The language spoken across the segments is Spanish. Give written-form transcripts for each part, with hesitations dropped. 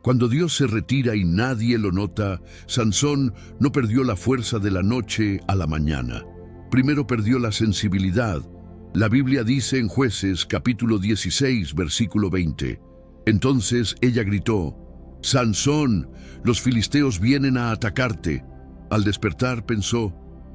Cuando Dios se retira y nadie lo nota, Sansón no perdió la fuerza de la noche a la mañana. Primero perdió la sensibilidad. La Biblia dice en Jueces capítulo 16, versículo 20. Entonces ella gritó: «Sansón, los filisteos vienen a atacarte». Al despertar pensó: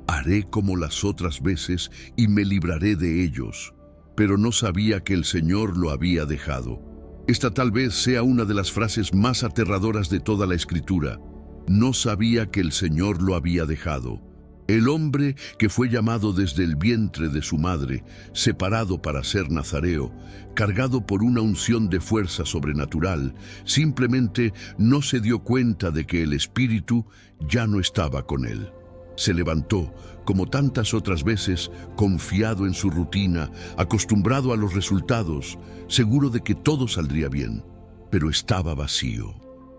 «Haré como las otras veces y me libraré de ellos». Pero no sabía que el Señor lo había dejado. Esta tal vez sea una de las frases más aterradoras de toda la Escritura. No sabía que el Señor lo había dejado. El hombre que fue llamado desde el vientre de su madre, separado para ser nazareo, cargado por una unción de fuerza sobrenatural, simplemente no se dio cuenta de que el Espíritu ya no estaba con él. Se levantó, como tantas otras veces, confiado en su rutina, acostumbrado a los resultados, seguro de que todo saldría bien, pero estaba vacío.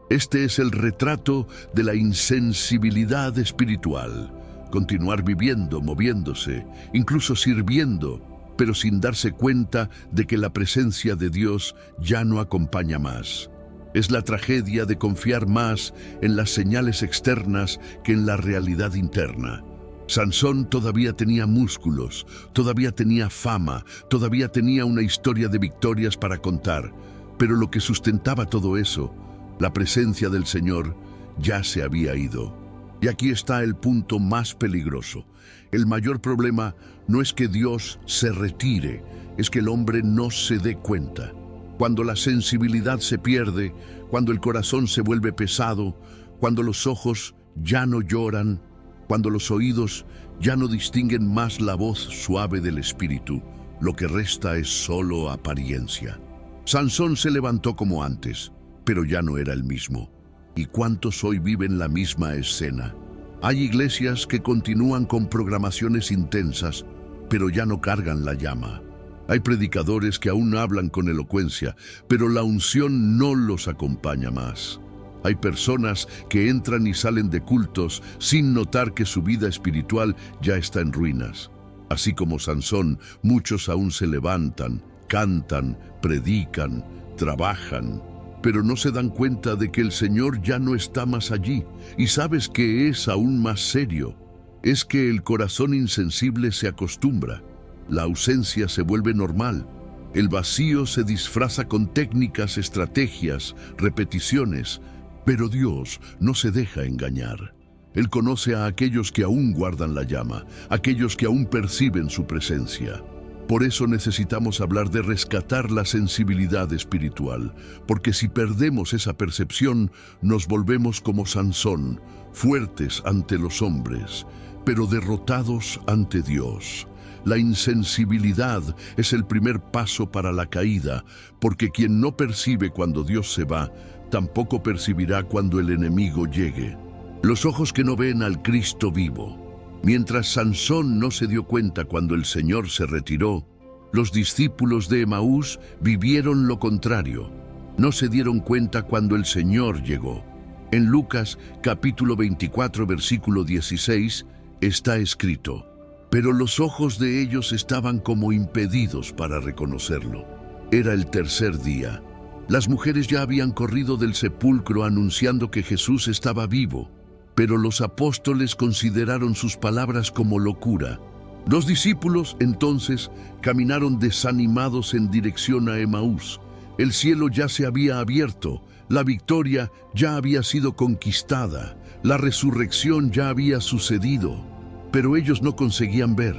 Este es el retrato de la insensibilidad espiritual. Continuar viviendo, moviéndose, incluso sirviendo, pero sin darse cuenta de que la presencia de Dios ya no acompaña más. Es la tragedia de confiar más en las señales externas que en la realidad interna. Sansón todavía tenía músculos, todavía tenía fama, todavía tenía una historia de victorias para contar, pero lo que sustentaba todo eso, la presencia del Señor, ya se había ido. Y aquí está el punto más peligroso. El mayor problema no es que Dios se retire, es que el hombre no se dé cuenta. Cuando la sensibilidad se pierde, cuando el corazón se vuelve pesado, cuando los ojos ya no lloran, cuando los oídos ya no distinguen más la voz suave del Espíritu, lo que resta es solo apariencia. Sansón se levantó como antes, pero ya no era el mismo. ¿Y cuántos hoy viven la misma escena? Hay iglesias que continúan con programaciones intensas, pero ya no cargan la llama. Hay predicadores que aún hablan con elocuencia, pero la unción no los acompaña más. Hay personas que entran y salen de cultos sin notar que su vida espiritual ya está en ruinas. Así como Sansón, muchos aún se levantan, cantan, predican, trabajan, pero no se dan cuenta de que el Señor ya no está más allí. Y sabes que es aún más serio. Es que el corazón insensible se acostumbra. La ausencia se vuelve normal. El vacío se disfraza con técnicas, estrategias, repeticiones. Pero Dios no se deja engañar. Él conoce a aquellos que aún guardan la llama, aquellos que aún perciben su presencia. Por eso necesitamos hablar de rescatar la sensibilidad espiritual, porque si perdemos esa percepción, nos volvemos como Sansón, fuertes ante los hombres, pero derrotados ante Dios. La insensibilidad es el primer paso para la caída, porque quien no percibe cuando Dios se va, tampoco percibirá cuando el enemigo llegue. Los ojos que no ven al Cristo vivo. Mientras Sansón no se dio cuenta cuando el Señor se retiró, los discípulos de Emaús vivieron lo contrario. No se dieron cuenta cuando el Señor llegó. En Lucas capítulo 24, versículo 16, está escrito: «Pero los ojos de ellos estaban como impedidos para reconocerlo». Era el tercer día. Las mujeres ya habían corrido del sepulcro anunciando que Jesús estaba vivo, pero los apóstoles consideraron sus palabras como locura. Los discípulos, entonces, caminaron desanimados en dirección a Emaús. El cielo ya se había abierto, la victoria ya había sido conquistada, la resurrección ya había sucedido, pero ellos no conseguían ver.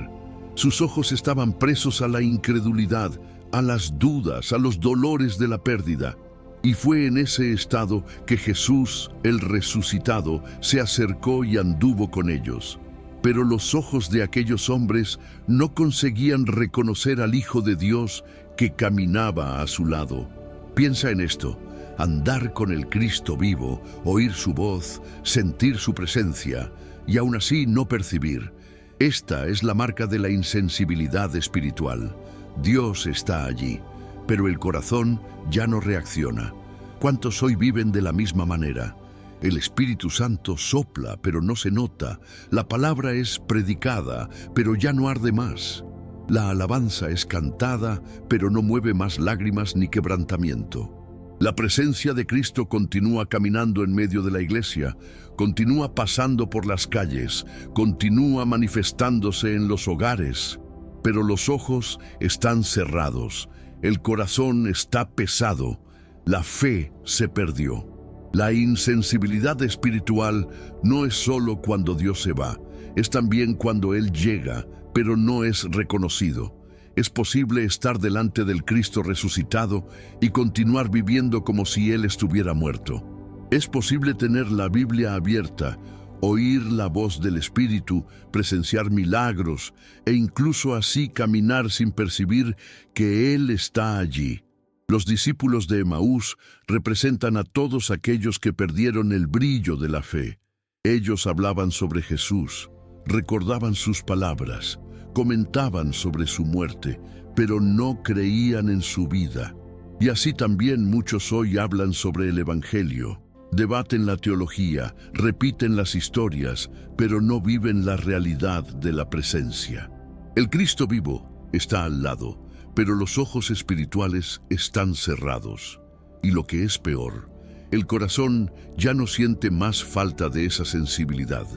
Sus ojos estaban presos a la incredulidad, a las dudas, a los dolores de la pérdida. Y fue en ese estado que Jesús, el resucitado, se acercó y anduvo con ellos. Pero los ojos de aquellos hombres no conseguían reconocer al Hijo de Dios que caminaba a su lado. Piensa en esto: andar con el Cristo vivo, oír su voz, sentir su presencia, y aún así no percibir. Esta es la marca de la insensibilidad espiritual. Dios está allí, pero el corazón ya no reacciona. ¿Cuántos hoy viven de la misma manera? El Espíritu Santo sopla, pero no se nota. La palabra es predicada, pero ya no arde más. La alabanza es cantada, pero no mueve más lágrimas ni quebrantamiento. La presencia de Cristo continúa caminando en medio de la iglesia, continúa pasando por las calles, continúa manifestándose en los hogares, pero los ojos están cerrados, el corazón está pesado, la fe se perdió. La insensibilidad espiritual no es solo cuando Dios se va, es también cuando Él llega, pero no es reconocido. Es posible estar delante del Cristo resucitado y continuar viviendo como si Él estuviera muerto. Es posible tener la Biblia abierta, oír la voz del Espíritu, presenciar milagros e incluso así caminar sin percibir que Él está allí. Los discípulos de Emaús representan a todos aquellos que perdieron el brillo de la fe. Ellos hablaban sobre Jesús, recordaban sus palabras, comentaban sobre su muerte, pero no creían en su vida. Y así también muchos hoy hablan sobre el Evangelio, debaten la teología, repiten las historias, pero no viven la realidad de la presencia. El Cristo vivo está al lado, pero los ojos espirituales están cerrados. Y lo que es peor, el corazón ya no siente más falta de esa sensibilidad.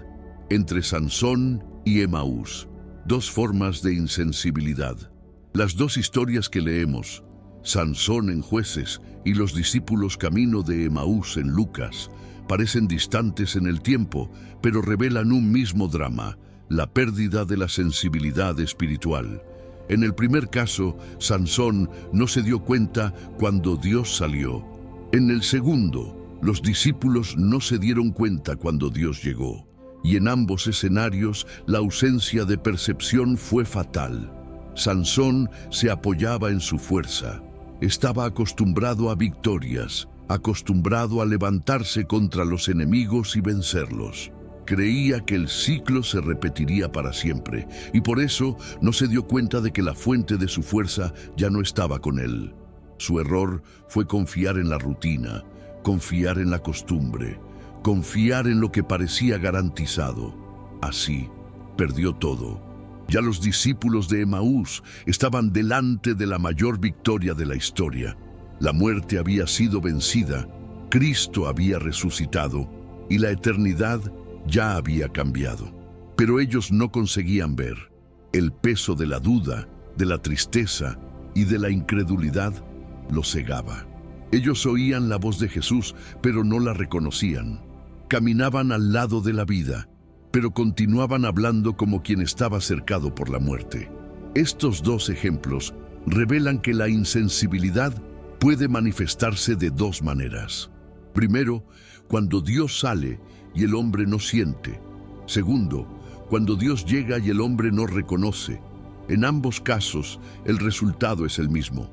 Entre Sansón y Emaús, dos formas de insensibilidad. Las dos historias que leemos, Sansón en Jueces y los discípulos camino de Emaús en Lucas, parecen distantes en el tiempo, pero revelan un mismo drama, la pérdida de la sensibilidad espiritual. En el primer caso, Sansón no se dio cuenta cuando Dios salió. En el segundo, los discípulos no se dieron cuenta cuando Dios llegó. Y en ambos escenarios, la ausencia de percepción fue fatal. Sansón se apoyaba en su fuerza. Estaba acostumbrado a victorias, acostumbrado a levantarse contra los enemigos y vencerlos. Creía que el ciclo se repetiría para siempre, y por eso no se dio cuenta de que la fuente de su fuerza ya no estaba con él. Su error fue confiar en la rutina, confiar en la costumbre, confiar en lo que parecía garantizado. Así, perdió todo. Ya los discípulos de Emaús estaban delante de la mayor victoria de la historia. La muerte había sido vencida, Cristo había resucitado y la eternidad ya había cambiado. Pero ellos no conseguían ver. El peso de la duda, de la tristeza y de la incredulidad los cegaba. Ellos oían la voz de Jesús, pero no la reconocían. Caminaban al lado de la vida, pero continuaban hablando como quien estaba cercado por la muerte. Estos dos ejemplos revelan que la insensibilidad puede manifestarse de dos maneras. Primero, cuando Dios sale y el hombre no siente. Segundo, cuando Dios llega y el hombre no reconoce. En ambos casos, el resultado es el mismo: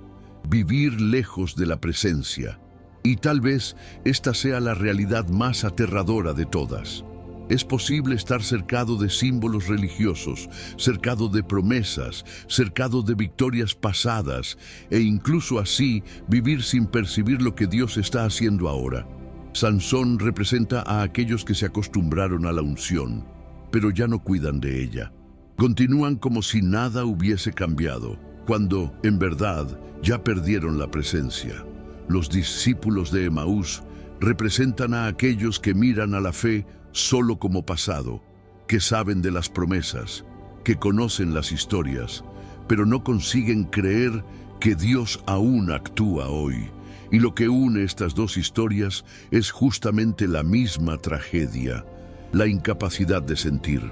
vivir lejos de la presencia. Y tal vez esta sea la realidad más aterradora de todas. Es posible estar cercado de símbolos religiosos, cercado de promesas, cercado de victorias pasadas, e incluso así vivir sin percibir lo que Dios está haciendo ahora. Sansón representa a aquellos que se acostumbraron a la unción, pero ya no cuidan de ella. Continúan como si nada hubiese cambiado, cuando, en verdad, ya perdieron la presencia. Los discípulos de Emaús representan a aquellos que miran a la fe solo como pasado, que saben de las promesas, que conocen las historias, pero no consiguen creer que Dios aún actúa hoy. Y lo que une estas dos historias es justamente la misma tragedia: la incapacidad de sentir.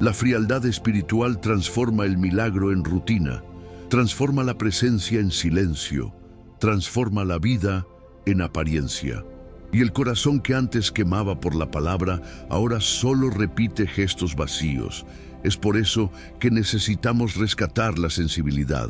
La frialdad espiritual transforma el milagro en rutina, transforma la presencia en silencio, transforma la vida en apariencia. Y el corazón que antes quemaba por la palabra, ahora solo repite gestos vacíos. Es por eso que necesitamos rescatar la sensibilidad.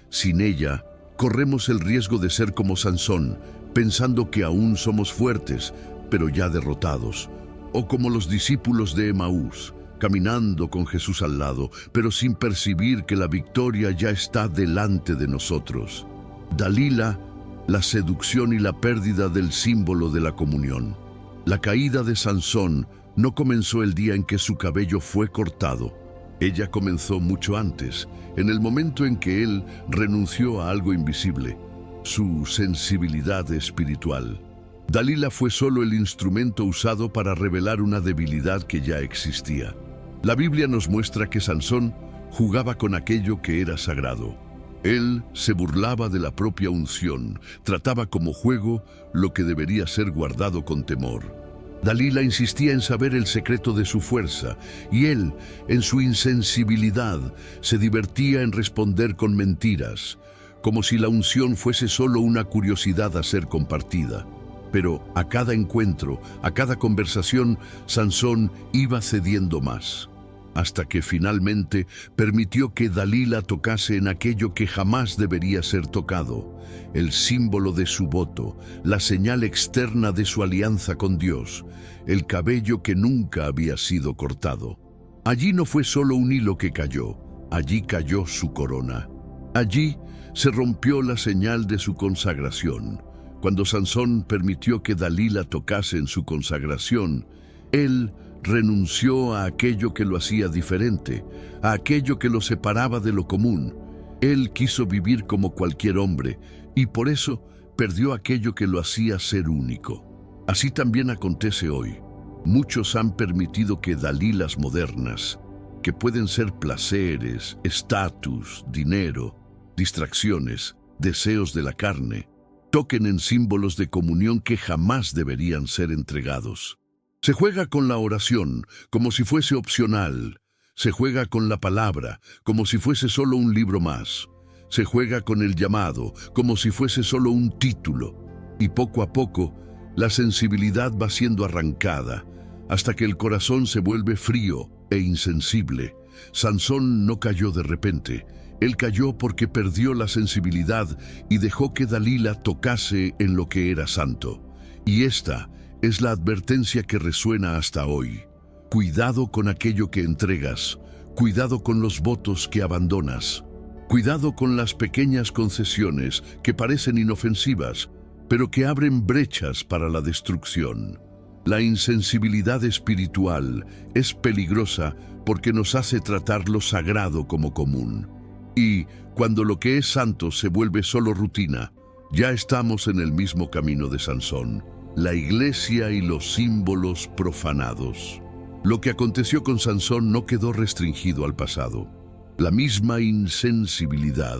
Sin ella, corremos el riesgo de ser como Sansón, pensando que aún somos fuertes, pero ya derrotados. O como los discípulos de Emaús, caminando con Jesús al lado, pero sin percibir que la victoria ya está delante de nosotros. Dalila, la seducción y la pérdida del símbolo de la comunión. La caída de Sansón no comenzó el día en que su cabello fue cortado. Ella comenzó mucho antes, en el momento en que él renunció a algo invisible. su sensibilidad espiritual. Dalila fue solo el instrumento usado para revelar una debilidad que ya existía. La Biblia nos muestra que Sansón jugaba con aquello que era sagrado. Él se burlaba de la propia unción, trataba como juego lo que debería ser guardado con temor. Dalila insistía en saber el secreto de su fuerza, y él, en su insensibilidad, se divertía en responder con mentiras, como si la unción fuese solo una curiosidad a ser compartida. Pero a cada encuentro, a cada conversación, Sansón iba cediendo más, hasta que finalmente permitió que Dalila tocase en aquello que jamás debería ser tocado, el símbolo de su voto, la señal externa de su alianza con Dios, el cabello que nunca había sido cortado. Allí no fue solo un hilo que cayó, allí cayó su corona. Allí se rompió la señal de su consagración. Cuando Sansón permitió que Dalila tocase en su consagración, él renunció a aquello que lo hacía diferente, a aquello que lo separaba de lo común. Él quiso vivir como cualquier hombre y por eso perdió aquello que lo hacía ser único. Así también acontece hoy. Muchos han permitido que Dalilas modernas, que pueden ser placeres, estatus, dinero, distracciones, deseos de la carne, toquen en símbolos de comunión que jamás deberían ser entregados. Se juega con la oración como si fuese opcional. Se juega con la palabra como si fuese solo un libro más. Se juega con el llamado como si fuese solo un título. Y poco a poco, la sensibilidad va siendo arrancada, hasta que el corazón se vuelve frío e insensible. Sansón no cayó de repente. Él cayó porque perdió la sensibilidad y dejó que Dalila tocase en lo que era santo. Y esta es la advertencia que resuena hasta hoy. Cuidado con aquello que entregas, cuidado con los votos que abandonas, cuidado con las pequeñas concesiones que parecen inofensivas, pero que abren brechas para la destrucción. La insensibilidad espiritual es peligrosa porque nos hace tratar lo sagrado como común. Y cuando lo que es santo se vuelve solo rutina, ya estamos en el mismo camino de Sansón, la iglesia y los símbolos profanados. Lo que aconteció con Sansón no quedó restringido al pasado. La misma insensibilidad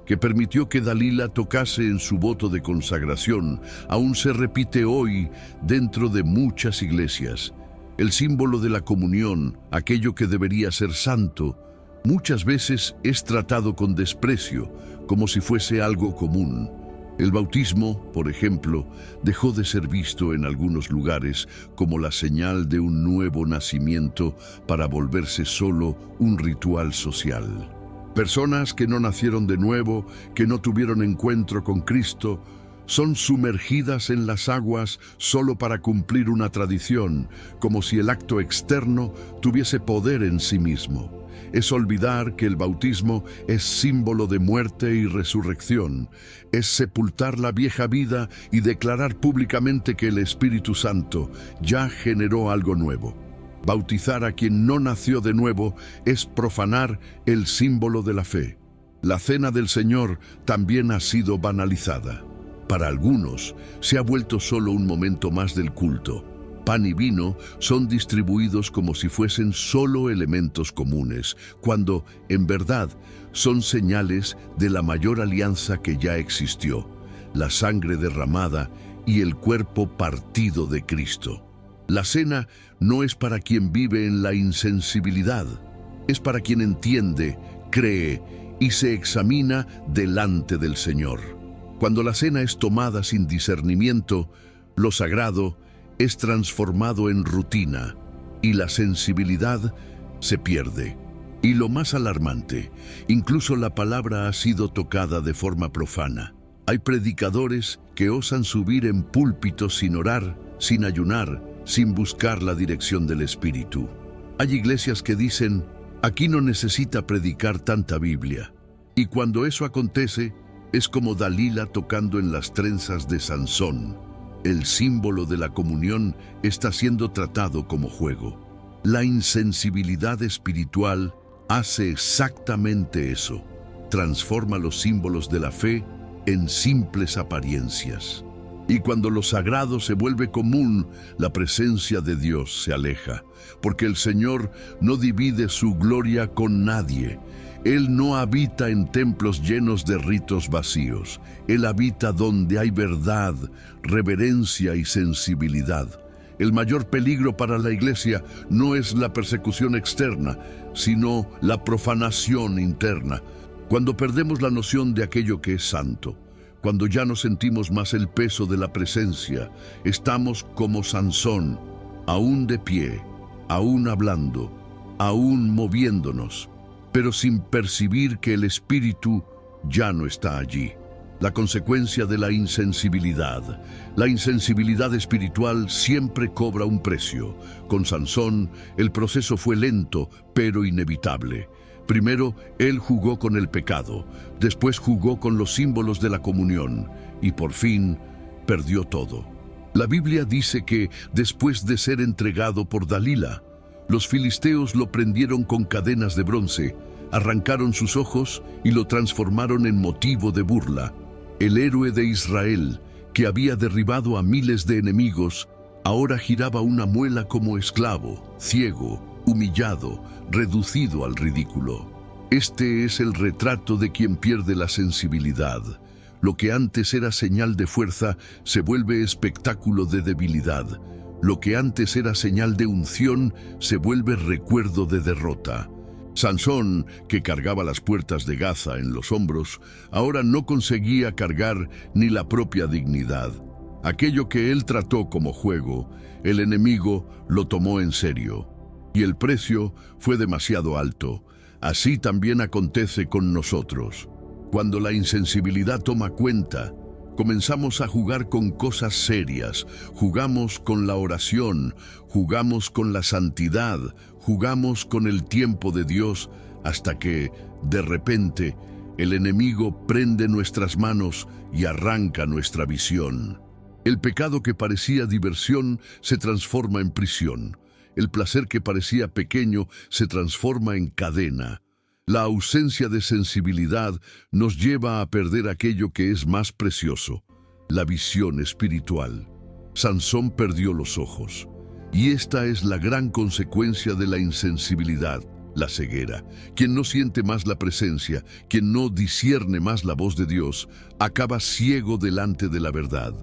que permitió que Dalila tocase en su voto de consagración aún se repite hoy dentro de muchas iglesias. El símbolo de la comunión, aquello que debería ser santo, muchas veces es tratado con desprecio, como si fuese algo común. El bautismo, por ejemplo, dejó de ser visto en algunos lugares como la señal de un nuevo nacimiento para volverse solo un ritual social. Personas que no nacieron de nuevo, que no tuvieron encuentro con Cristo, son sumergidas en las aguas solo para cumplir una tradición, como si el acto externo tuviese poder en sí mismo. Es olvidar que el bautismo es símbolo de muerte y resurrección. Es sepultar la vieja vida y declarar públicamente que el Espíritu Santo ya generó algo nuevo. Bautizar a quien no nació de nuevo es profanar el símbolo de la fe. La cena del Señor también ha sido banalizada. Para algunos, se ha vuelto solo un momento más del culto. Pan y vino son distribuidos como si fuesen solo elementos comunes, cuando, en verdad, son señales de la mayor alianza que ya existió, la sangre derramada y el cuerpo partido de Cristo. La cena no es para quien vive en la insensibilidad, es para quien entiende, cree y se examina delante del Señor. Cuando la cena es tomada sin discernimiento, lo sagrado es transformado en rutina y la sensibilidad se pierde. Y lo más alarmante, incluso la palabra ha sido tocada de forma profana. Hay predicadores que osan subir en púlpitos sin orar, sin ayunar, sin buscar la dirección del Espíritu. Hay iglesias que dicen, aquí no necesita predicar tanta Biblia. Y cuando eso acontece, es como Dalila tocando en las trenzas de Sansón. El símbolo de la comunión está siendo tratado como juego. La insensibilidad espiritual hace exactamente eso. Transforma los símbolos de la fe en simples apariencias. Y cuando lo sagrado se vuelve común, la presencia de Dios se aleja, porque el Señor no divide su gloria con nadie. Él no habita en templos llenos de ritos vacíos. Él habita donde hay verdad, reverencia y sensibilidad. El mayor peligro para la iglesia no es la persecución externa, sino la profanación interna. Cuando perdemos la noción de aquello que es santo, cuando ya no sentimos más el peso de la presencia, estamos como Sansón, aún de pie, aún hablando, aún moviéndonos, pero sin percibir que el espíritu ya no está allí. La consecuencia de la insensibilidad. La insensibilidad espiritual siempre cobra un precio. Con Sansón, el proceso fue lento, pero inevitable. Primero, él jugó con el pecado, después jugó con los símbolos de la comunión y por fin perdió todo. La Biblia dice que después de ser entregado por Dalila, los filisteos lo prendieron con cadenas de bronce, arrancaron sus ojos y lo transformaron en motivo de burla. El héroe de Israel, que había derribado a miles de enemigos, ahora giraba una muela como esclavo, ciego, humillado, reducido al ridículo. Este es el retrato de quien pierde la sensibilidad. Lo que antes era señal de fuerza se vuelve espectáculo de debilidad. Lo que antes era señal de unción se vuelve recuerdo de derrota. Sansón, que cargaba las puertas de Gaza en los hombros, ahora no conseguía cargar ni la propia dignidad. Aquello que él trató como juego, el enemigo lo tomó en serio. Y el precio fue demasiado alto. Así también acontece con nosotros. Cuando la insensibilidad toma cuenta, comenzamos a jugar con cosas serias, jugamos con la oración, jugamos con la santidad, jugamos con el tiempo de Dios, hasta que, de repente, el enemigo prende nuestras manos y arranca nuestra visión. El pecado que parecía diversión se transforma en prisión. El placer que parecía pequeño se transforma en cadena. La ausencia de sensibilidad nos lleva a perder aquello que es más precioso, la visión espiritual. Sansón perdió los ojos, y esta es la gran consecuencia de la insensibilidad, la ceguera. Quien no siente más la presencia, quien no discierne más la voz de Dios, acaba ciego delante de la verdad.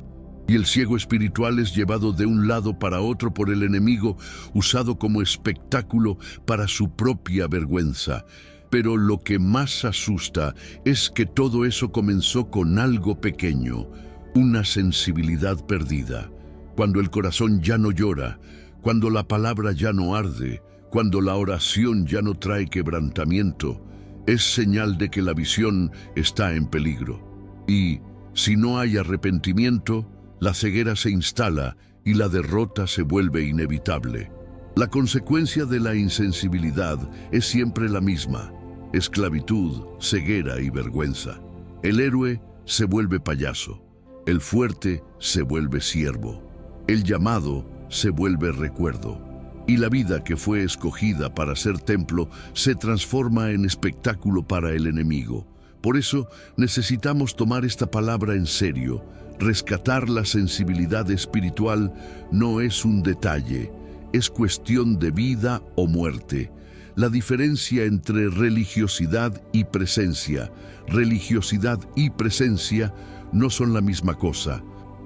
Y el ciego espiritual es llevado de un lado para otro por el enemigo, usado como espectáculo para su propia vergüenza. Pero lo que más asusta es que todo eso comenzó con algo pequeño, una sensibilidad perdida. Cuando el corazón ya no llora, cuando la palabra ya no arde, cuando la oración ya no trae quebrantamiento, es señal de que la visión está en peligro. Y si no hay arrepentimiento, la ceguera se instala y la derrota se vuelve inevitable. La consecuencia de la insensibilidad es siempre la misma: esclavitud, ceguera y vergüenza. El héroe se vuelve payaso, el fuerte se vuelve siervo, el llamado se vuelve recuerdo, y la vida que fue escogida para ser templo se transforma en espectáculo para el enemigo. Por eso necesitamos tomar esta palabra en serio. Rescatar la sensibilidad espiritual no es un detalle, es cuestión de vida o muerte. La diferencia entre religiosidad y presencia no son la misma cosa.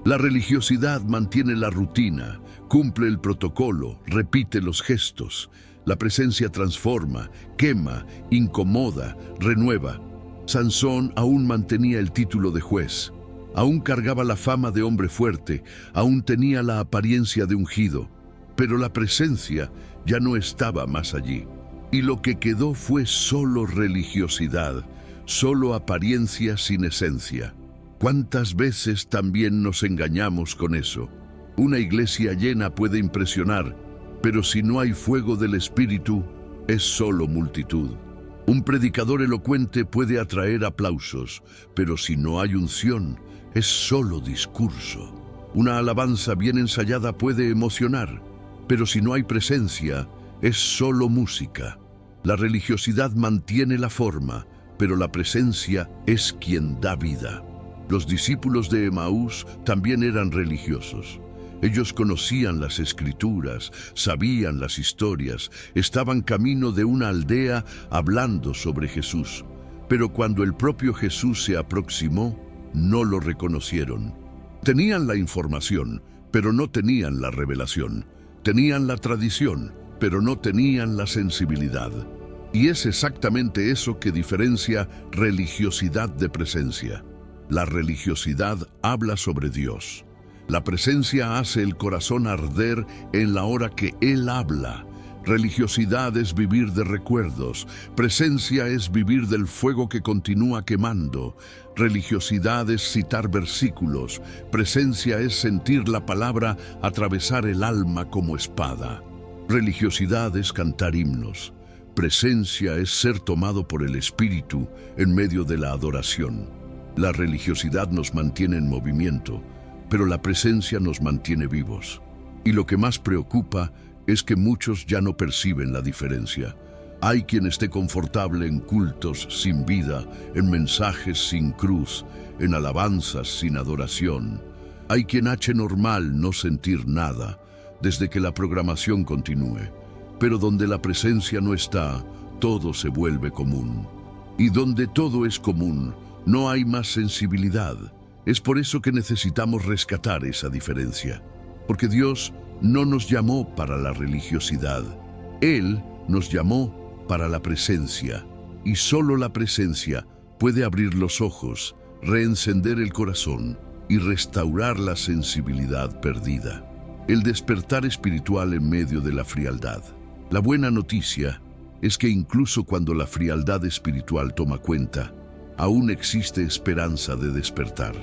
La religiosidad mantiene la rutina, cumple el protocolo, repite los gestos. La presencia transforma, quema, incomoda, renueva. Sansón aún mantenía el título de juez. Aún cargaba la fama de hombre fuerte, aún tenía la apariencia de ungido, pero la presencia ya no estaba más allí. Y lo que quedó fue solo religiosidad, solo apariencia sin esencia. ¿Cuántas veces también nos engañamos con eso? Una iglesia llena puede impresionar, pero si no hay fuego del Espíritu, es solo multitud. Un predicador elocuente puede atraer aplausos, pero si no hay unción, es solo discurso. Una alabanza bien ensayada puede emocionar, pero si no hay presencia, es solo música. La religiosidad mantiene la forma, pero la presencia es quien da vida. Los discípulos de Emaús también eran religiosos. Ellos conocían las escrituras, sabían las historias, estaban camino de una aldea hablando sobre Jesús. Pero cuando el propio Jesús se aproximó, no lo reconocieron. Tenían la información, pero no tenían la revelación. Tenían la tradición, pero no tenían la sensibilidad. Y es exactamente eso que diferencia religiosidad de presencia. La religiosidad habla sobre Dios. La presencia hace el corazón arder en la hora que Él habla. Religiosidad es vivir de recuerdos. Presencia es vivir del fuego que continúa quemando. Religiosidad es citar versículos. Presencia es sentir la palabra atravesar el alma como espada. Religiosidad es cantar himnos. Presencia es ser tomado por el Espíritu en medio de la adoración. La religiosidad nos mantiene en movimiento, pero la presencia nos mantiene vivos. Y lo que más preocupa es que muchos ya no perciben la diferencia. Hay quien esté confortable en cultos sin vida, en mensajes sin cruz, en alabanzas sin adoración. Hay quien hace normal no sentir nada, desde que la programación continúe. Pero donde la presencia no está, todo se vuelve común. Y donde todo es común, no hay más sensibilidad. Es por eso que necesitamos rescatar esa diferencia. Porque Dios no nos llamó para la religiosidad. Él nos llamó para la presencia. Y solo la presencia puede abrir los ojos, reencender el corazón y restaurar la sensibilidad perdida. El despertar espiritual en medio de la frialdad. La buena noticia es que incluso cuando la frialdad espiritual toma cuenta, aún existe esperanza de despertar.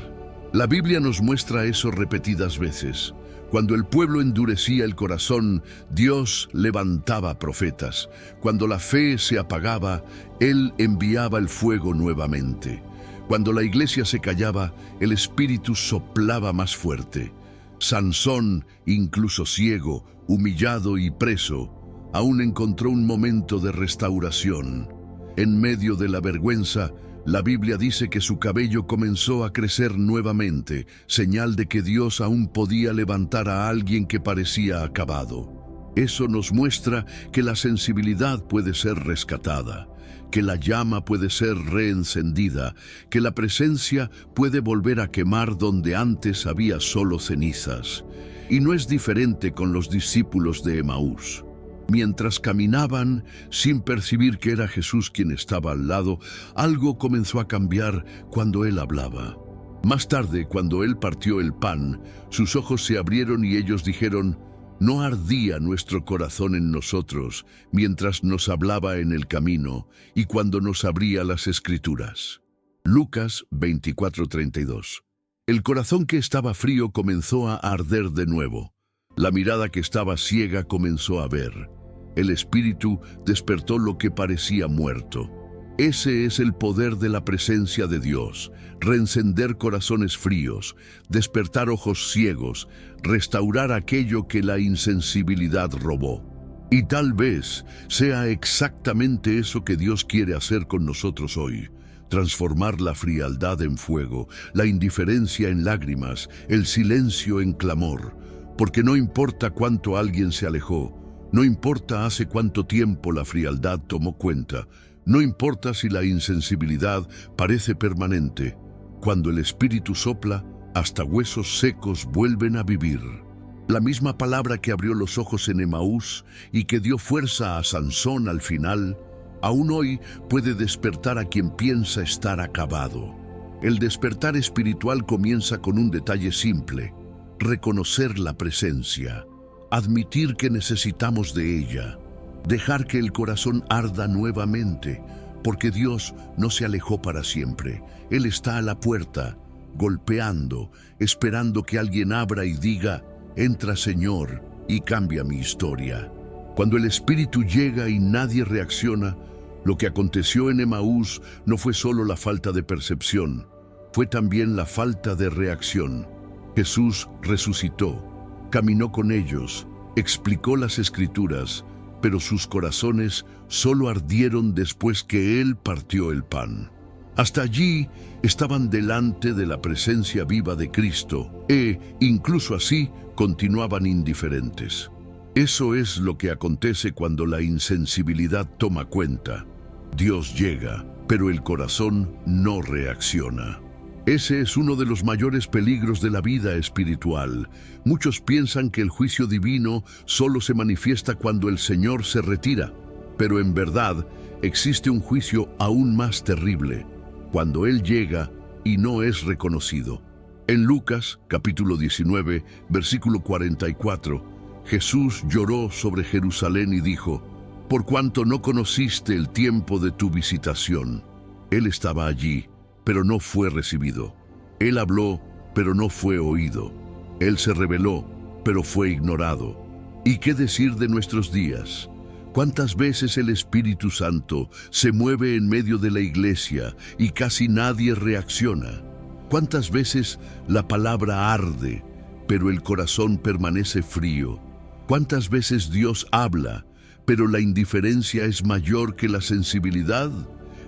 La Biblia nos muestra eso repetidas veces. Cuando el pueblo endurecía el corazón, Dios levantaba profetas. Cuando la fe se apagaba, Él enviaba el fuego nuevamente. Cuando la iglesia se callaba, el Espíritu soplaba más fuerte. Sansón, incluso ciego, humillado y preso, aún encontró un momento de restauración. En medio de la vergüenza, la Biblia dice que su cabello comenzó a crecer nuevamente, señal de que Dios aún podía levantar a alguien que parecía acabado. Eso nos muestra que la sensibilidad puede ser rescatada, que la llama puede ser reencendida, que la presencia puede volver a quemar donde antes había solo cenizas. Y no es diferente con los discípulos de Emaús. Mientras caminaban, sin percibir que era Jesús quien estaba al lado, algo comenzó a cambiar cuando Él hablaba. Más tarde, cuando Él partió el pan, sus ojos se abrieron y ellos dijeron: ¿no ardía nuestro corazón en nosotros mientras nos hablaba en el camino y cuando nos abría las Escrituras? Lucas 24:32. El corazón que estaba frío comenzó a arder de nuevo. La mirada que estaba ciega comenzó a ver. El Espíritu despertó lo que parecía muerto. Ese es el poder de la presencia de Dios: reencender corazones fríos, despertar ojos ciegos, restaurar aquello que la insensibilidad robó. Y tal vez sea exactamente eso que Dios quiere hacer con nosotros hoy: transformar la frialdad en fuego, la indiferencia en lágrimas, el silencio en clamor. Porque no importa cuánto alguien se alejó, no importa hace cuánto tiempo la frialdad tomó cuenta, no importa si la insensibilidad parece permanente, cuando el Espíritu sopla, hasta huesos secos vuelven a vivir. La misma palabra que abrió los ojos en Emaús y que dio fuerza a Sansón al final, aún hoy puede despertar a quien piensa estar acabado. El despertar espiritual comienza con un detalle simple: reconocer la presencia, admitir que necesitamos de ella, dejar que el corazón arda nuevamente, porque Dios no se alejó para siempre. Él está a la puerta, golpeando, esperando que alguien abra y diga: entra, Señor, y cambia mi historia. Cuando el Espíritu llega y nadie reacciona, lo que aconteció en Emaús no fue solo la falta de percepción, fue también la falta de reacción. Jesús resucitó, caminó con ellos, explicó las Escrituras, pero sus corazones solo ardieron después que Él partió el pan. Hasta allí estaban delante de la presencia viva de Cristo e, incluso así, continuaban indiferentes. Eso es lo que acontece cuando la insensibilidad toma cuenta. Dios llega, pero el corazón no reacciona. Ese es uno de los mayores peligros de la vida espiritual. Muchos piensan que el juicio divino solo se manifiesta cuando el Señor se retira, pero en verdad existe un juicio aún más terrible, cuando Él llega y no es reconocido. En Lucas, capítulo 19, versículo 44, Jesús lloró sobre Jerusalén y dijo: «Por cuanto no conociste el tiempo de tu visitación». Él estaba allí, pero no fue recibido. Él habló, pero no fue oído. Él se reveló, pero fue ignorado. ¿Y qué decir de nuestros días? ¿Cuántas veces el Espíritu Santo se mueve en medio de la iglesia y casi nadie reacciona? ¿Cuántas veces la palabra arde, pero el corazón permanece frío? ¿Cuántas veces Dios habla, pero la indiferencia es mayor que la sensibilidad?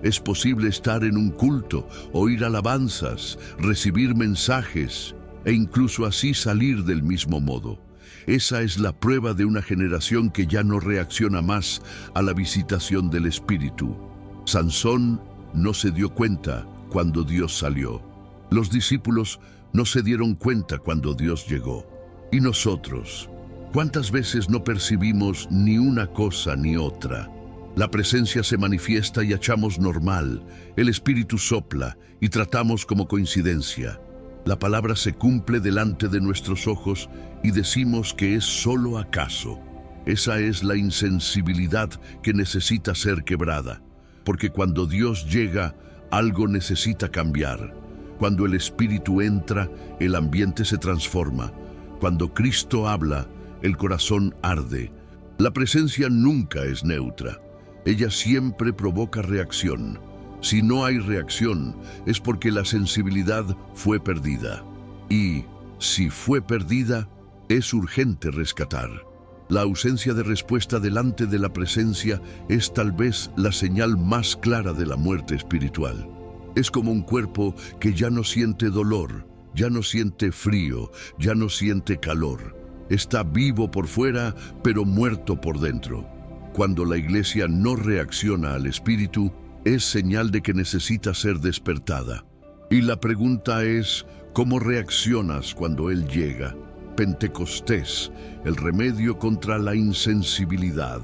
Es posible estar en un culto, oír alabanzas, recibir mensajes e incluso así salir del mismo modo. Esa es la prueba de una generación que ya no reacciona más a la visitación del Espíritu. Sansón no se dio cuenta cuando Dios salió. Los discípulos no se dieron cuenta cuando Dios llegó. ¿Y nosotros? ¿Cuántas veces no percibimos ni una cosa ni otra? La presencia se manifiesta y achamos normal, el Espíritu sopla y tratamos como coincidencia. La palabra se cumple delante de nuestros ojos y decimos que es solo acaso. Esa es la insensibilidad que necesita ser quebrada, porque cuando Dios llega, algo necesita cambiar. Cuando el Espíritu entra, el ambiente se transforma. Cuando Cristo habla, el corazón arde. La presencia nunca es neutra. Ella siempre provoca reacción. Si no hay reacción, es porque la sensibilidad fue perdida. Y, si fue perdida, es urgente rescatar. La ausencia de respuesta delante de la presencia es tal vez la señal más clara de la muerte espiritual. Es como un cuerpo que ya no siente dolor, ya no siente frío, ya no siente calor. Está vivo por fuera, pero muerto por dentro. Cuando la iglesia no reacciona al Espíritu, es señal de que necesita ser despertada. Y la pregunta es, ¿cómo reaccionas cuando Él llega? Pentecostés, el remedio contra la insensibilidad.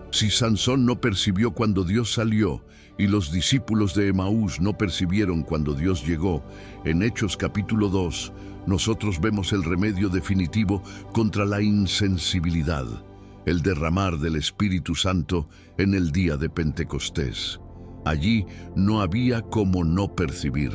Si Sansón no percibió cuando Dios salió y los discípulos de Emaús no percibieron cuando Dios llegó, en Hechos capítulo 2, nosotros vemos el remedio definitivo contra la insensibilidad, el derramar del Espíritu Santo en el día de Pentecostés. Allí no había como no percibir.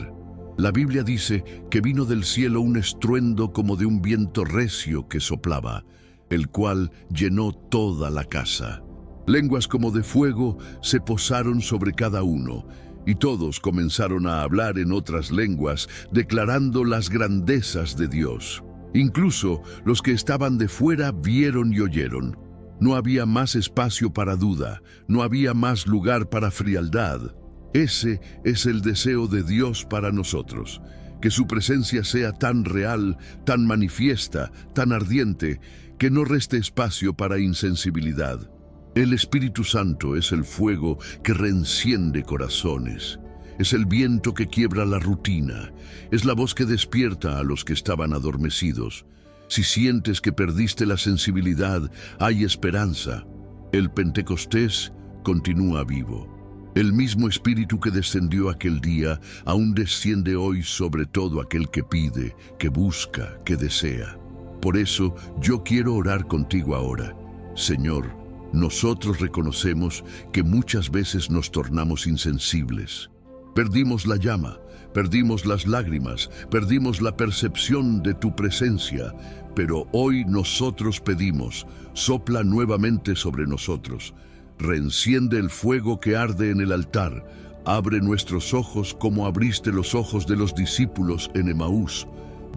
La Biblia dice que vino del cielo un estruendo como de un viento recio que soplaba, el cual llenó toda la casa. Lenguas como de fuego se posaron sobre cada uno, y todos comenzaron a hablar en otras lenguas, declarando las grandezas de Dios. Incluso los que estaban de fuera vieron y oyeron. No había más espacio para duda, no había más lugar para frialdad. Ese es el deseo de Dios para nosotros, que su presencia sea tan real, tan manifiesta, tan ardiente, que no reste espacio para insensibilidad. El Espíritu Santo es el fuego que reenciende corazones. Es el viento que quiebra la rutina. Es la voz que despierta a los que estaban adormecidos. Si sientes que perdiste la sensibilidad, hay esperanza. El Pentecostés continúa vivo. El mismo Espíritu que descendió aquel día, aún desciende hoy sobre todo aquel que pide, que busca, que desea. Por eso yo quiero orar contigo ahora. Señor, nosotros reconocemos que muchas veces nos tornamos insensibles. Perdimos la llama, perdimos las lágrimas, perdimos la percepción de tu presencia, pero hoy nosotros pedimos, sopla nuevamente sobre nosotros, reenciende el fuego que arde en el altar, abre nuestros ojos como abriste los ojos de los discípulos en Emaús.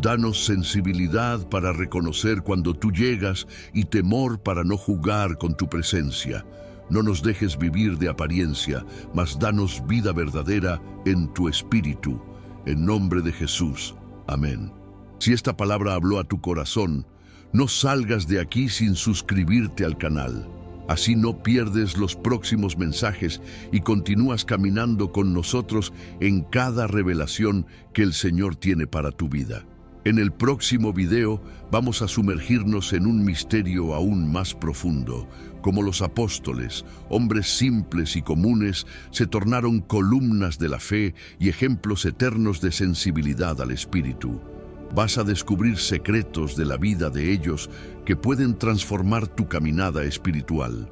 Danos sensibilidad para reconocer cuando tú llegas y temor para no jugar con tu presencia. No nos dejes vivir de apariencia, mas danos vida verdadera en tu espíritu. En nombre de Jesús. Amén. Si esta palabra habló a tu corazón, no salgas de aquí sin suscribirte al canal. Así no pierdes los próximos mensajes y continúas caminando con nosotros en cada revelación que el Señor tiene para tu vida. En el próximo video vamos a sumergirnos en un misterio aún más profundo. Como los apóstoles, hombres simples y comunes, se tornaron columnas de la fe y ejemplos eternos de sensibilidad al Espíritu. Vas a descubrir secretos de la vida de ellos que pueden transformar tu caminada espiritual.